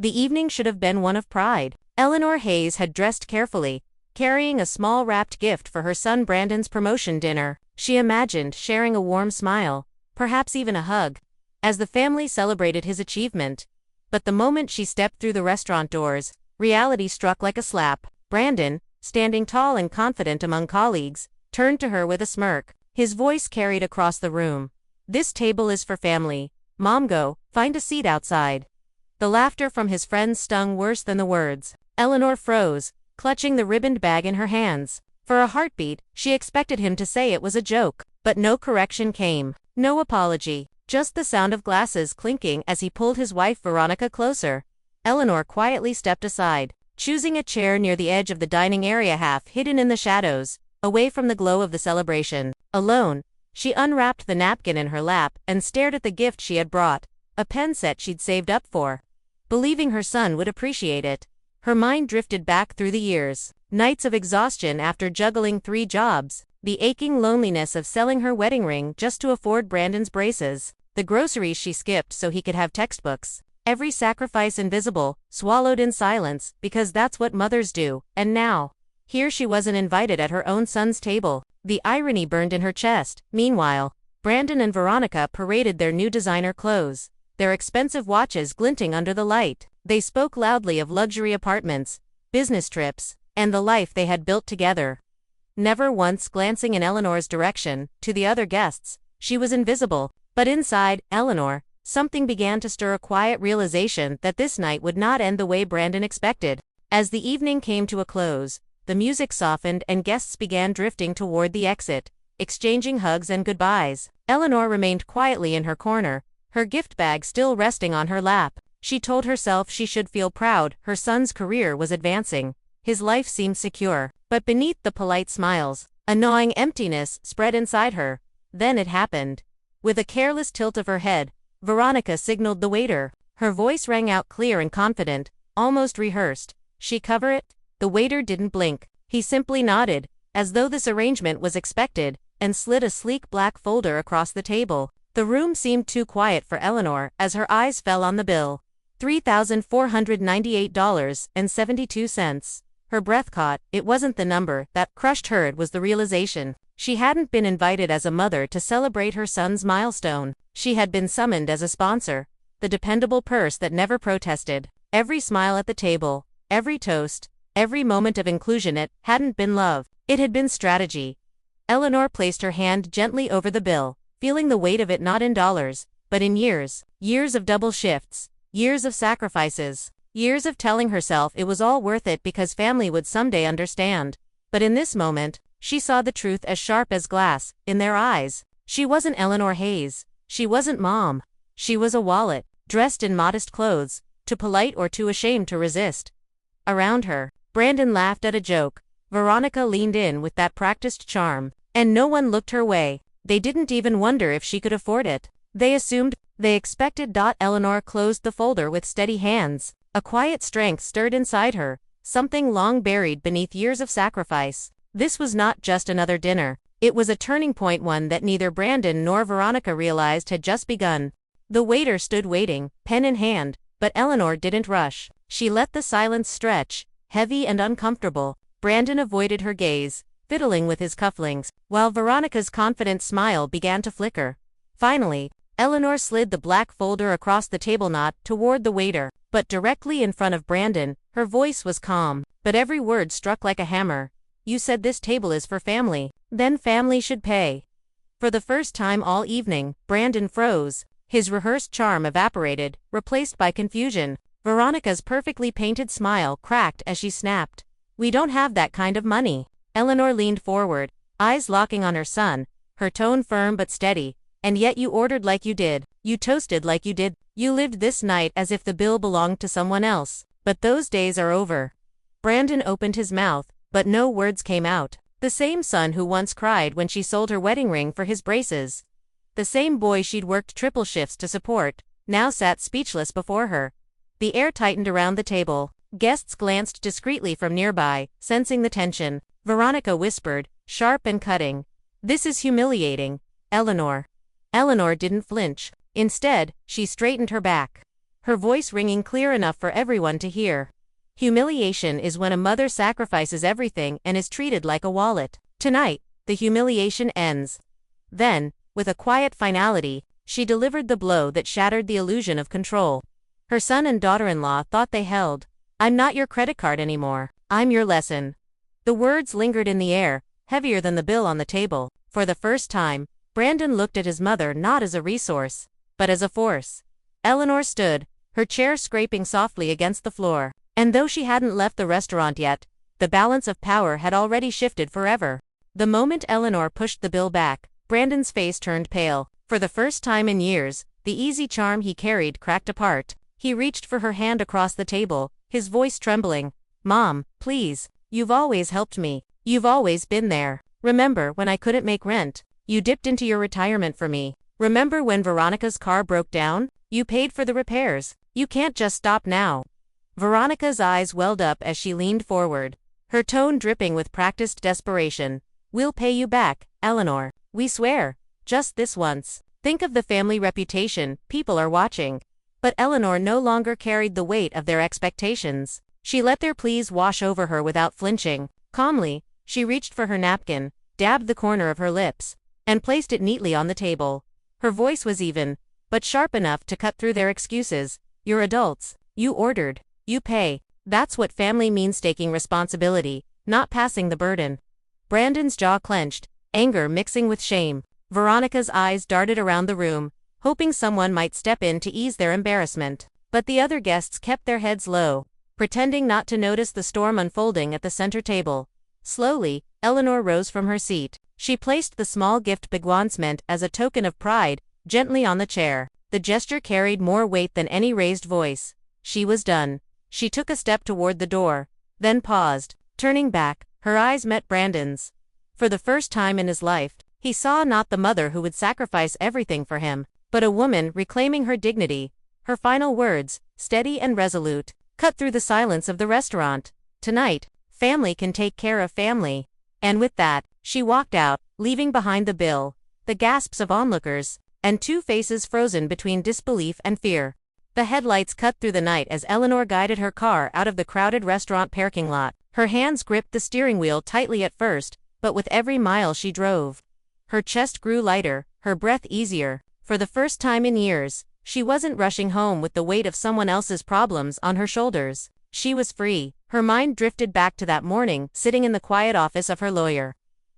The evening should have been one of pride. Eleanor Hayes had dressed carefully, carrying a small wrapped gift for her son Brandon's promotion dinner. She imagined sharing a warm smile, perhaps even a hug, as the family celebrated his achievement. But the moment she stepped through the restaurant doors, reality struck like a slap. Brandon, standing tall and confident among colleagues, turned to her with a smirk. His voice carried across the room. "This table is for family. Mom, go, find a seat outside." The laughter from his friends stung worse than the words. Eleanor froze, clutching the ribboned bag in her hands. For a heartbeat, she expected him to say it was a joke, but no correction came. No apology. Just the sound of glasses clinking as he pulled his wife Veronica closer. Eleanor quietly stepped aside, choosing a chair near the edge of the dining area, half hidden in the shadows, away from the glow of the celebration. Alone, she unwrapped the napkin in her lap and stared at the gift she had brought, a pen set she'd saved up for, believing her son would appreciate it. Her mind drifted back through the years. Nights of exhaustion after juggling 3 jobs, the aching loneliness of selling her wedding ring just to afford Brandon's braces, the groceries she skipped so he could have textbooks, every sacrifice invisible, swallowed in silence, because that's what mothers do. And now, here she wasn't invited at her own son's table. The irony burned in her chest. Meanwhile, Brandon and Veronica paraded their new designer clothes, their expensive watches glinting under the light. They spoke loudly of luxury apartments, business trips, and the life they had built together. Never once glancing in Eleanor's direction. To the other guests, she was invisible. But inside Eleanor, something began to stir, a quiet realization that this night would not end the way Brandon expected. As the evening came to a close, the music softened and guests began drifting toward the exit, exchanging hugs and goodbyes. Eleanor remained quietly in her corner, her gift bag still resting on her lap. She told herself she should feel proud. Her son's career was advancing. His life seemed secure. But beneath the polite smiles, a gnawing emptiness spread inside her. Then it happened. With a careless tilt of her head, Veronica signaled the waiter. Her voice rang out clear and confident, almost rehearsed. "She cover it?" The waiter didn't blink. He simply nodded, as though this arrangement was expected, and slid a sleek black folder across the table. The room seemed too quiet for Eleanor as her eyes fell on the bill. $3,498.72. Her breath caught. It wasn't the number that crushed her, it was the realization. She hadn't been invited as a mother to celebrate her son's milestone. She had been summoned as a sponsor, the dependable purse that never protested. Every smile at the table, every toast, every moment of inclusion, it hadn't been love. It had been strategy. Eleanor placed her hand gently over the bill, feeling the weight of it not in dollars, but in years. Years of double shifts, years of sacrifices, years of telling herself it was all worth it because family would someday understand. But in this moment, she saw the truth as sharp as glass, in their eyes. She wasn't Eleanor Hayes. She wasn't Mom. She was a wallet, dressed in modest clothes, too polite or too ashamed to resist. Around her, Brandon laughed at a joke. Veronica leaned in with that practiced charm, and no one looked her way. They didn't even wonder if she could afford it. They assumed, they expected. Eleanor closed the folder with steady hands. A quiet strength stirred inside her, something long buried beneath years of sacrifice. This was not just another dinner. It was a turning point, one that neither Brandon nor Veronica realized had just begun. The waiter stood waiting, pen in hand, but Eleanor didn't rush. She let the silence stretch, heavy and uncomfortable. Brandon avoided her gaze, fiddling with his cufflinks, while Veronica's confident smile began to flicker. Finally, Eleanor slid the black folder across the table, not toward the waiter, but directly in front of Brandon. Her voice was calm, but every word struck like a hammer. "You said this table is for family. Then family should pay." For the first time all evening, Brandon froze. His rehearsed charm evaporated, replaced by confusion. Veronica's perfectly painted smile cracked as she snapped. "We don't have that kind of money." Eleanor leaned forward, eyes locking on her son, her tone firm but steady. "And yet you ordered like you did. You toasted like you did. You lived this night as if the bill belonged to someone else. But those days are over." Brandon opened his mouth, but no words came out. The same son who once cried when she sold her wedding ring for his braces, the same boy she'd worked triple shifts to support, now sat speechless before her. The air tightened around the table. Guests glanced discreetly from nearby, sensing the tension. Veronica whispered, sharp and cutting, "This is humiliating, Eleanor." Eleanor didn't flinch. Instead, she straightened her back. her voice ringing clear enough for everyone to hear. Humiliation is when a mother sacrifices everything and is treated like a wallet. Tonight, the humiliation ends. Then, with a quiet finality, she delivered the blow that shattered the illusion of control. Her son and daughter-in-law thought they held, "I'm not your credit card anymore, I'm your lesson." The words lingered in the air, heavier than the bill on the table. For the first time, Brandon looked at his mother not as a resource, but as a force. Eleanor stood, her chair scraping softly against the floor. And though she hadn't left the restaurant yet, the balance of power had already shifted forever. The moment Eleanor pushed the bill back, Brandon's face turned pale. For the first time in years, the easy charm he carried cracked apart. He reached for her hand across the table, his voice trembling. "Mom, please, you've always helped me. You've always been there. Remember when I couldn't make rent? You dipped into your retirement for me. Remember when Veronica's car broke down? You paid for the repairs. You can't just stop now." Veronica's eyes welled up as she leaned forward, her tone dripping with practiced desperation. "We'll pay you back, Eleanor. We swear. Just this once. Think of the family reputation, people are watching." But Eleanor no longer carried the weight of their expectations. She let their pleas wash over her without flinching. Calmly, she reached for her napkin, dabbed the corner of her lips, and placed it neatly on the table. Her voice was even, but sharp enough to cut through their excuses. "You're adults. You ordered. You pay. That's what family means, taking responsibility, not passing the burden." Brandon's jaw clenched, anger mixing with shame. Veronica's eyes darted around the room, hoping someone might step in to ease their embarrassment. But the other guests kept their heads low, pretending not to notice the storm unfolding at the center table. Slowly, Eleanor rose from her seat. She placed the small gift Bigwans meant as a token of pride, gently on the chair. The gesture carried more weight than any raised voice. She was done. She took a step toward the door, then paused. Turning back, her eyes met Brandon's. For the first time in his life, he saw not the mother who would sacrifice everything for him, but a woman reclaiming her dignity. Her final words, steady and resolute, cut through the silence of the restaurant. "Tonight, family can take care of family." And with that, she walked out, leaving behind the bill, the gasps of onlookers, and two faces frozen between disbelief and fear. The headlights cut through the night as Eleanor guided her car out of the crowded restaurant parking lot. Her hands gripped the steering wheel tightly at first, but with every mile she drove, her chest grew lighter, her breath easier. For the first time in years, she wasn't rushing home with the weight of someone else's problems on her shoulders. She was free. Her mind drifted back to that morning, sitting in the quiet office of her lawyer,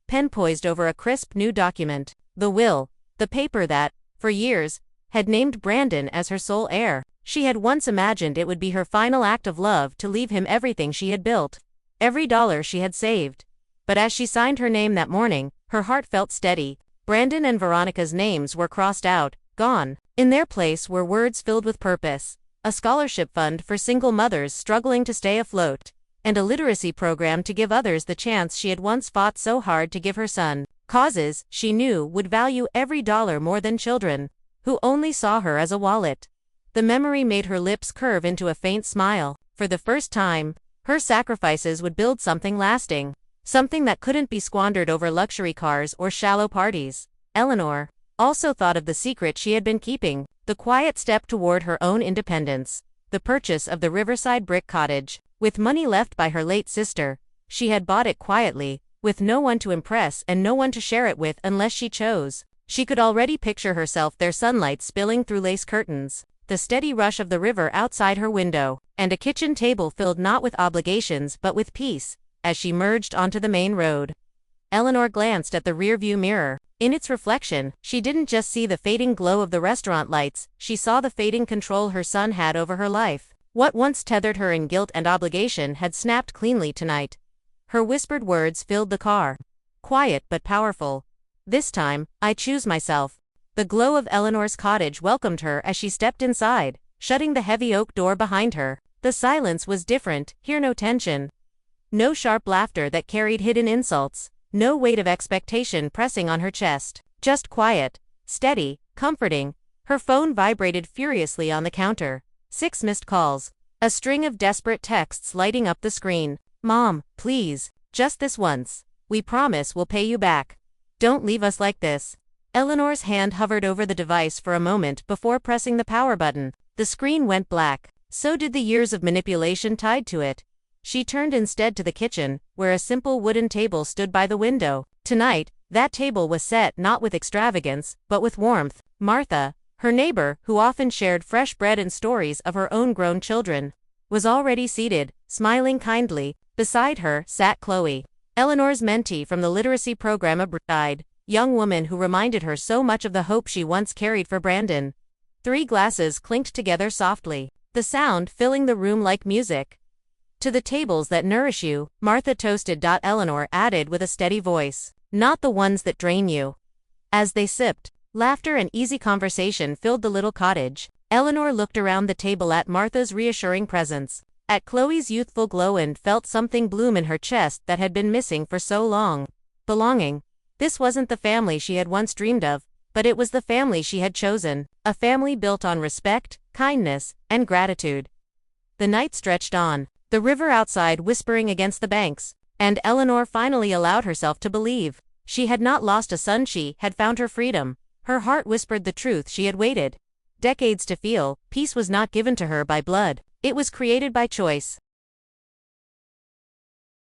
pen poised over a crisp new document. The will, the paper that, for years, had named Brandon as her sole heir. She had once imagined it would be her final act of love to leave him everything she had built, every dollar she had saved. But as she signed her name that morning, her heart felt steady. Brandon and Veronica's names were crossed out, gone. In their place were words filled with purpose, a scholarship fund for single mothers struggling to stay afloat, and a literacy program to give others the chance she had once fought so hard to give her son. Causes, she knew, would value every dollar more than children, who only saw her as a wallet. The memory made her lips curve into a faint smile. For the first time, her sacrifices would build something lasting, something that couldn't be squandered over luxury cars or shallow parties. Eleanor also thought of the secret she had been keeping, the quiet step toward her own independence, the purchase of the riverside brick cottage. With money left by her late sister, she had bought it quietly, with no one to impress and no one to share it with unless she chose. She could already picture herself there, sunlight spilling through lace curtains, the steady rush of the river outside her window, and a kitchen table filled not with obligations but with peace. As she merged onto the main road, Eleanor glanced at the rearview mirror. In its reflection, she didn't just see the fading glow of the restaurant lights, she saw the fading control her son had over her life. What once tethered her in guilt and obligation had snapped cleanly tonight. Her whispered words filled the car. Quiet but powerful. "This time, I choose myself." The glow of Eleanor's cottage welcomed her as she stepped inside, shutting the heavy oak door behind her. The silence was different, here no tension. No sharp laughter that carried hidden insults. No weight of expectation pressing on her chest. Just quiet, steady, comforting. Her phone vibrated furiously on the counter. 6 missed calls. A string of desperate texts lighting up the screen. "Mom, please, just this once. We promise we'll pay you back. Don't leave us like this." Eleanor's hand hovered over the device for a moment before pressing the power button. The screen went black. So did the years of manipulation tied to it. She turned instead to the kitchen, where a simple wooden table stood by the window. Tonight, that table was set not with extravagance, but with warmth. Martha, her neighbor, who often shared fresh bread and stories of her own grown children, was already seated, smiling kindly. Beside her sat Chloe, Eleanor's mentee from the literacy program, a bright-eyed young woman who reminded her so much of the hope she once carried for Brandon. 3 glasses clinked together softly, the sound filling the room like music. To the tables that nourish you, Martha toasted. Eleanor added with a steady voice, not the ones that drain you. As they sipped, laughter and easy conversation filled the little cottage. Eleanor looked around the table at Martha's reassuring presence, at Chloe's youthful glow, and felt something bloom in her chest that had been missing for so long. Belonging. This wasn't the family she had once dreamed of, but it was the family she had chosen, a family built on respect, kindness, and gratitude. The night stretched on, the river outside whispering against the banks, and Eleanor finally allowed herself to believe. She had not lost a son, she had found her freedom. Her heart whispered the truth she had waited decades to feel. Peace was not given to her by blood, it was created by choice.